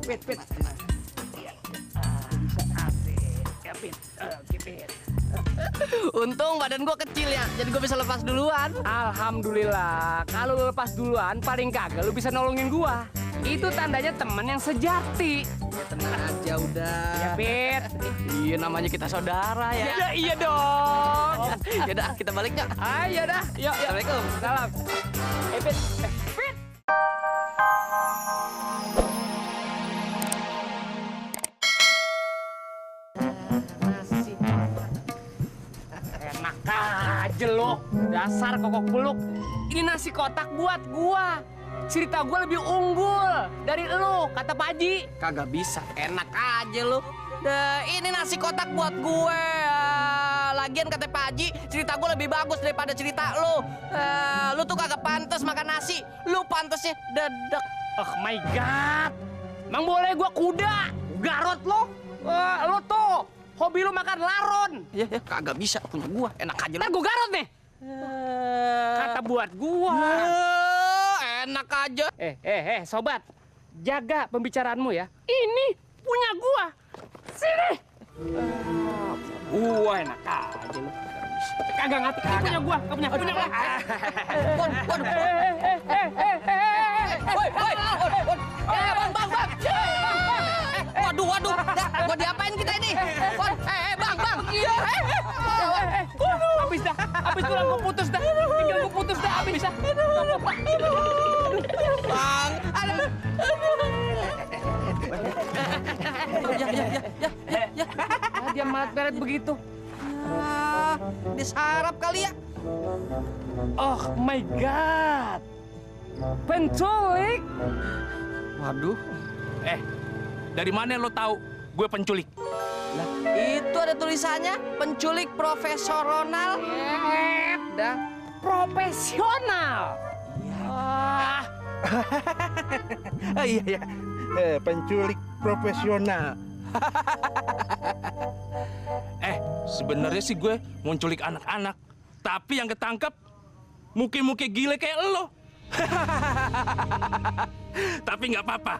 Pit. Bisa asik. Ya, Pit. Oke, Pit. Untung badan gua kecil ya, jadi gua bisa lepas duluan. Alhamdulillah. Kalau lu lepas duluan, paling kagak lu bisa nolongin gua. Itu tandanya teman yang sejati. Ya tenang aja udah. Ya, Pit. Iya namanya kita saudara ya. Ya, iya dong. Yaudah kita balik yuk. Ayo dah. Yuk. Assalamualaikum. Salam. Pit. Pit. Enak aja lo, dasar kokok beluk. Ini nasi kotak buat gua. Cerita gua lebih unggul dari lo, kata Pak Haji. Kagak bisa, enak aja lu. Ini nasi kotak buat gue. Lagian kata Pak Haji, cerita gue lebih bagus daripada cerita lu. Lu tuh kagak pantas makan nasi. Lu pantasnya dedek. Oh my God. Emang boleh gua kuda? Garot lo? Lo tuh, hobi lo makan laron. Ya, kagak bisa punya gua. Enak aja Ntar lu. gua garot nih. Kata buat gua. Enak aja. Sobat. Jaga pembicaraanmu ya. Ini punya gua. Sini. Gua enak aja lu. Kagak ngerti. Ini punya gua. Punya gua. Waduh. Bang. Waduh. Gua diapain kita ini? Bang. Habis dah. Habis tulang gua putus dah. Tinggal gua putus dah. Habis dah. Bang. Ya. Dia malah beret begitu. Disarap kali ya. Oh my God. Penculik. Waduh. Dari mana lo tahu gue penculik? Lah, itu ada tulisannya penculik Profesor Ronald. Dah profesional. Iya. Penculik profesional. Sebenarnya sih gue mau culik anak-anak, tapi yang ketangkep muke-muke gile kayak lo. Tapi nggak apa-apa.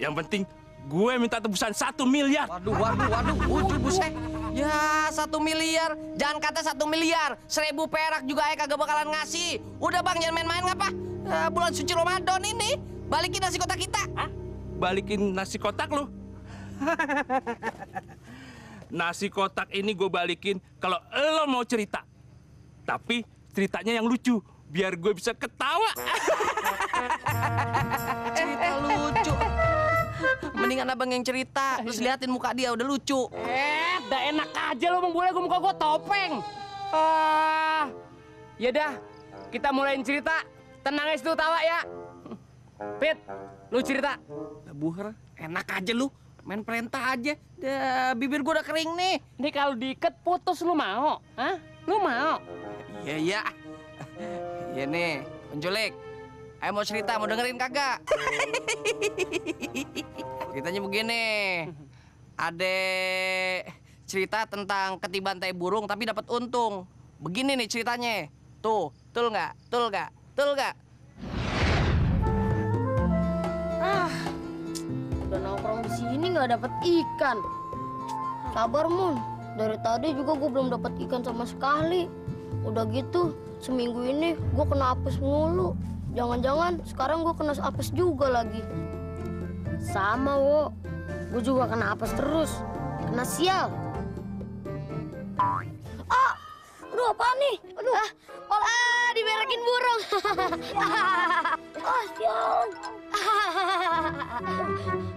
Yang penting gue minta tebusan 1 miliar. Waduh, ujul buset. Ya 1 miliar, jangan kata 1 miliar, 1000 perak juga kagak bakalan ngasih. Udah bang, jangan main-main ngapa? Bulan suci Ramadan ini, balikin nasi kotak kita. Balikin nasi kotak lo. Nasi kotak ini gue balikin kalau lo mau cerita. Tapi ceritanya yang lucu, biar gue bisa ketawa. Cerita lucu. Mendingan abang yang cerita, terus liatin muka dia udah lucu. Dah enak aja lo Bang, boleh gua muka gua topeng. Ya dah, kita mulain cerita. Tenang aja tuh tawa ya. Pit, lu cerita. Buher, enak aja lu. Main perintah aja. Bibir gua udah kering nih. Ini kalau diikat putus lu mau? Hah? Lu mau? Iya. Iya nih, penculik. Ayo mau cerita, mau dengerin kagak? Ceritanya begini. Ada cerita tentang ketiban tai burung tapi dapat untung. Begini nih ceritanya. Tuh, betul nggak? Udah nongkrong di sini nggak dapet ikan. Sabar Mun, dari tadi juga gue belum dapet ikan sama sekali. Udah gitu, seminggu ini gue kena apes mulu. Jangan-jangan sekarang gue kena apes juga lagi. Sama Wo, gue juga kena apes terus. Kena sial. Aduh apa nih? Aduh, diberakin burung. Sial.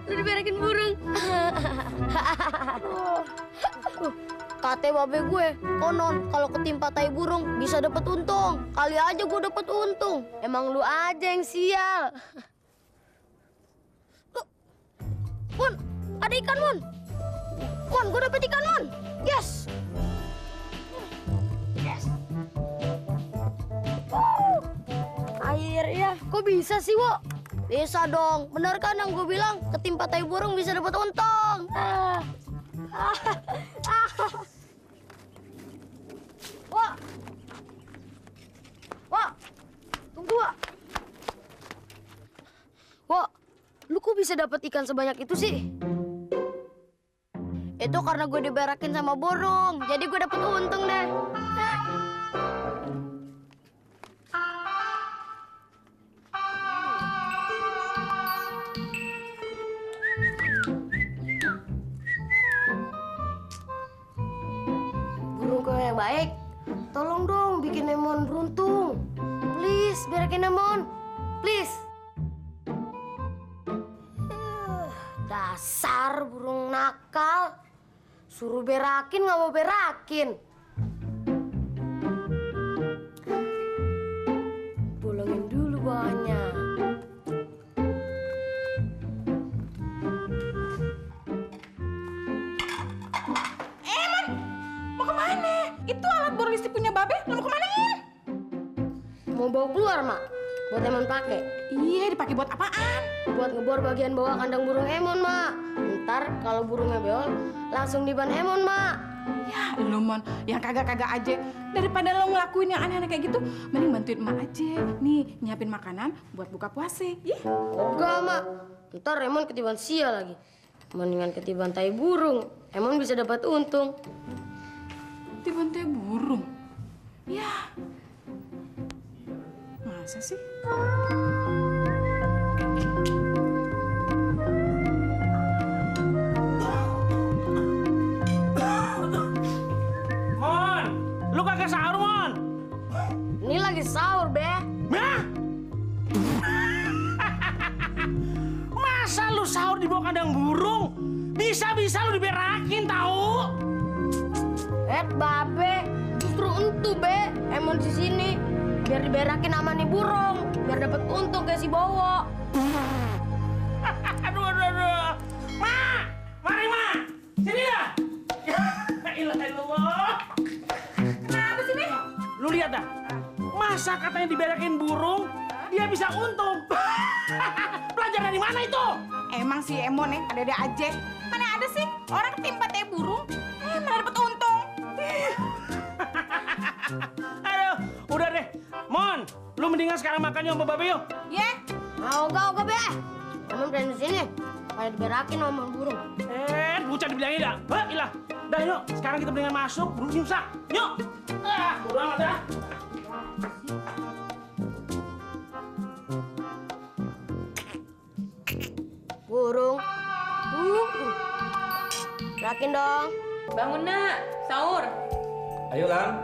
Udah diberakin burung. Kata babe gue, konon kalau ketimpa tai burung bisa dapat untung. Kali aja gue dapat untung. Emang lu aja yang sial. Mun, ada ikan Mun. Mun, gue dapet ikan Mun. Yes. Akhirnya, kok bisa sih, Wo? Bisa dong. Bener kan yang gue bilang, ketimpa tai burung bisa dapat untung. Wah, tunggu, Wah. Wah, lu kok bisa dapat ikan sebanyak itu sih? Itu karena gue diberakin sama burung, jadi gue dapet untung deh. Burung gue yang baik, tolong dong bikin Emon beruntung. Please, berakin Emon. Please. Dasar burung nakal. Suruh berakin nggak mau berakin. Bolongin dulu bawahnya. Mau kemana? Itu alat bor listrik punya Babe, lo mau kemanain? Mau bawa keluar, Mak. Buat Emon pakai. Iya, dipakai buat apaan? Buat ngebor bagian bawah kandang burung Emon, Mak. Ntar kalau burungnya beol, langsung diban Emon, Mak. Ya, lu Mon, yang kagak-kagak aja. Daripada lo ngelakuin yang aneh-aneh kayak gitu, mending bantuin emak aja. Nih, nyiapin makanan buat buka puasa. Ih, Enggak, Mak. Ntar Emon ketiban sia lagi. Mendingan ketiban tai burung. Emon bisa dapat untung. dibantai burung. Ya, masa sih? Mon, lu kagak sahur, Mon? Ini lagi sahur, Be. Hah? Masa lu sahur di bawah kandang burung? Bisa-bisa lu diberakin tahu? Babe, justru entu, Be. Emon di sini biar diberakin sama nih burung, biar dapat untung kayak si Bowo. aduh. Ma! Mari, Ma! Sini dah! Ya ilah illallah. Kenapa sih, Be? Lu lihat dah. Masa katanya diberakin burung, dia bisa untung. Pelajar dari mana itu? Emang si Emon nih ada-ada aja. Mana ada sih orang ketimpa teh burung, malah dapet untung. Aduh, udah deh. Mon, lu mendingan sekarang makan yuk sama Babe yuk. Ya, Oga, Be. Emon pengen di sini, kayak diberakin sama burung. Bocah dibilangin dah. Hah, ilah. Dah yuk, sekarang kita mendingan masuk, burung nyusak. Yuk. Udah amat dah. Burung. Berakin dong. Bangun nak, sahur. Ayo, Lam.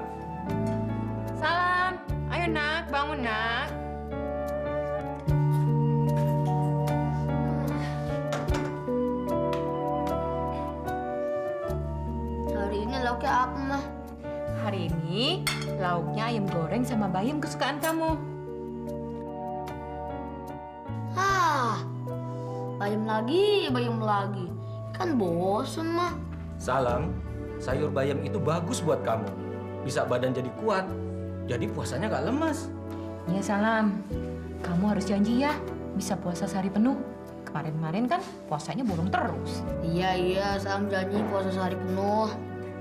Salam. Ayo nak, bangun nak. Hari ini lauknya apa, Mah? Hari ini lauknya ayam goreng sama bayam kesukaan kamu. Bayam lagi. Kan bosen, Mah. Salam, sayur bayam itu bagus buat kamu. Bisa badan jadi kuat. Jadi puasanya gak lemas. Iya Salam. Kamu harus janji ya, bisa puasa sehari penuh. Kemarin-kemarin kan puasanya bolong terus. Iya, Salam janji puasa sehari penuh.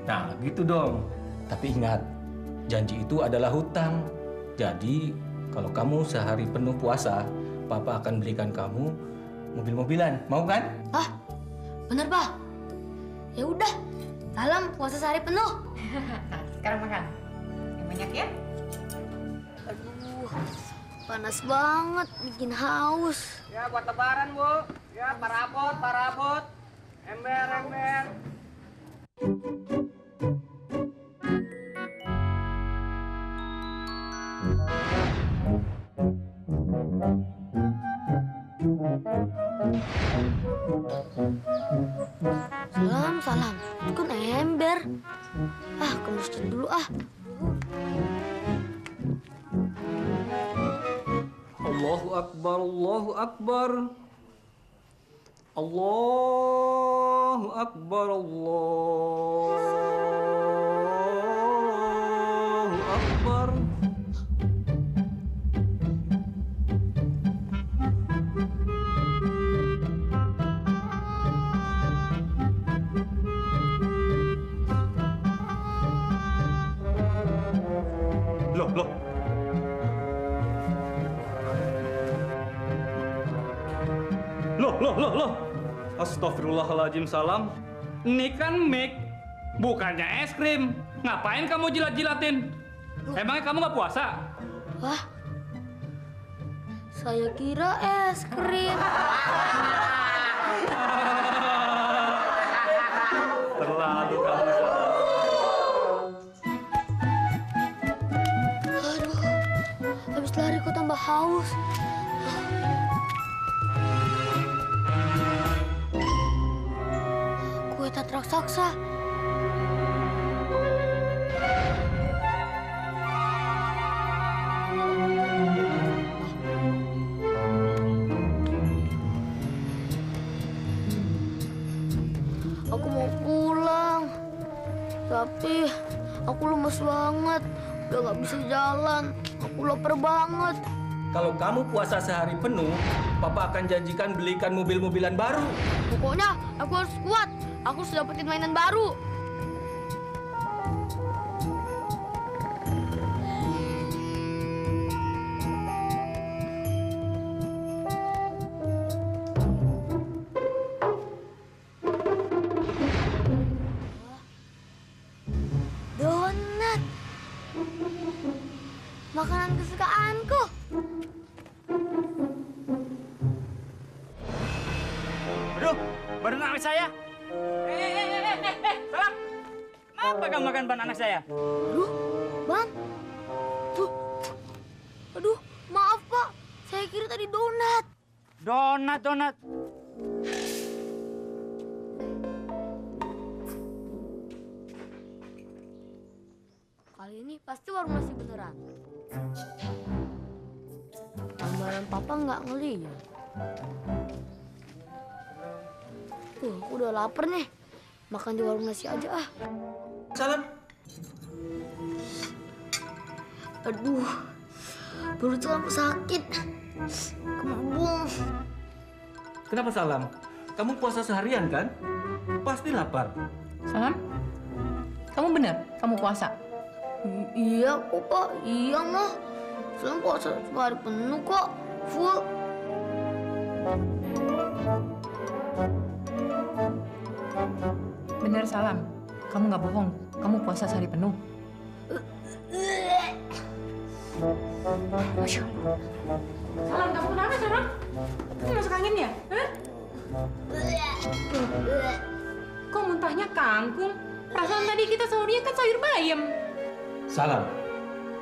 Nah, gitu dong. Tapi ingat, janji itu adalah hutang. Jadi, kalau kamu sehari penuh puasa, Papa akan belikan kamu mobil-mobilan. Mau kan? Bener, Pak. Ya udah, Salam puasa sehari penuh. Nah, sekarang makan. Yang banyak ya. Aduh, panas banget, bikin haus. Ya buat lebaran, Bu. Ya parabot. Ember. Salam. Itu kan ember. Ke masjid dulu, Allahu Akbar, Allahu Akbar. Allahu Akbar, Allahu Akbar. Loh. Loh, Loh. Astagfirullahaladzim, Salam. Ini kan mik, bukannya es krim. Ngapain kamu jilat-jilatin? Emangnya kamu nggak puasa? Wah, saya kira es krim. Terlalu kamu. Aduh, habis lari kok tambah haus. Kue tat raksasa. Aku mau pulang, tapi aku lemes banget. Udah gak bisa jalan. Aku lapar banget. Kalau kamu puasa sehari penuh, Papa akan janjikan belikan mobil-mobilan baru. Pokoknya aku harus kuat. Aku harus dapetin mainan baru. Donat. Makanan kesukaanku. Aduh, badan anak saya. Salam. Kenapa kamu makan badan anak saya? Aduh, Bang. Tuh. Aduh, maaf Pak. Saya kira tadi donat. Donat. Kali ini pasti warung nasi beneran. Gambaran Papa nggak ngeliat. Tuh, aku udah lapar nih. Makan di warung nasi aja ah. Salam. Aduh, perut aku sakit. Kembung. Kenapa Salam? Kamu puasa seharian kan? Pasti lapar. Salam, kamu benar? Kamu puasa? Iya kok Pak, iya mah. Saya puasa sehari penuh kok, full. Benar Salam, kamu nggak bohong. Kamu puasa sehari penuh. Masya Allah. Salam, kamu kenapa, Salam? Kamu masuk angin ya? Hah? Kok muntahnya kangkung? Perasaan tadi kita sahurnya kan sayur bayam. Salam.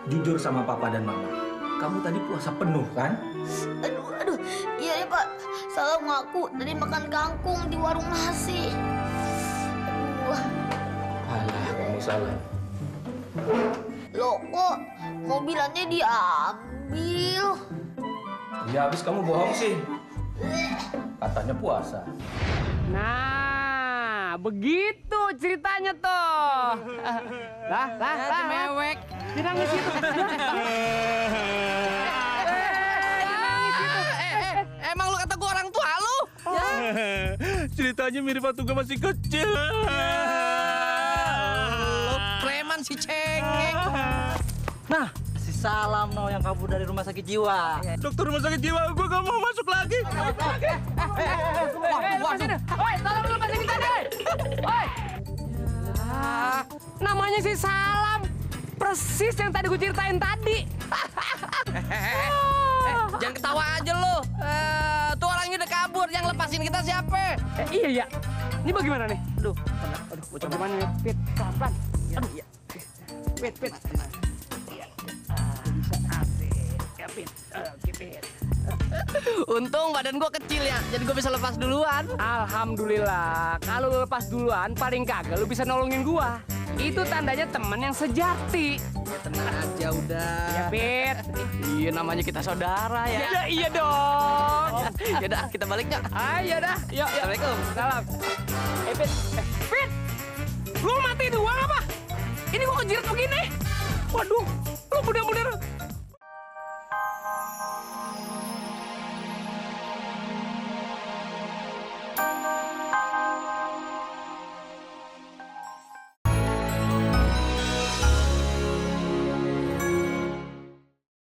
Jujur sama Papa dan Mama. Kamu tadi puasa penuh kan? Aduh, iya ya Pak. Salah ngaku tadi makan kangkung di warung nasi. Aduh, Alah, kamu salah. loh kok mobilannya diambil? Ya habis kamu bohong sih. Katanya puasa. Nah, begitu ceritanya tuh. Lah. Mewek. Dia nangis itu. Emang lu kata gua orang tua lu? Ceritanya mirip waktu gue masih kecil. Lu preman si cengeng. Nah, si Salam no yang kabur dari rumah sakit jiwa. Dokter rumah sakit jiwa, gue gak mau masuk lagi. Woi, tolong lu lepasin kita deh. Woi. Namanya si Salam. Persis yang tadi gue ceritain tadi. Jangan ketawa aja lu. Tuh orangnya udah kabur. Yang lepasin kita siapa? Iya ya. Ini bagaimana nih? Aduh, gue coba mana nih? Pit, pelan-pelan. Aduh, iya. Pit. Bisa asik. Ya, Pit. Oke, Pit. Untung badan gua kecil ya, jadi gua bisa lepas duluan. Alhamdulillah. Kalau lu lepas duluan, paling kagak lu bisa nolongin gua. Itu tandanya teman yang sejati. Ya tenang aja udah. Ya, Pit. Iya namanya kita saudara ya. Ya, iya dong. Yaudah kita balik yuk. Ayo dah. Yuk. Assalamualaikum. Salam. Pit. Pit. Lu mati doang apa? Ini gua kejirat begini. Waduh, lu bener-bener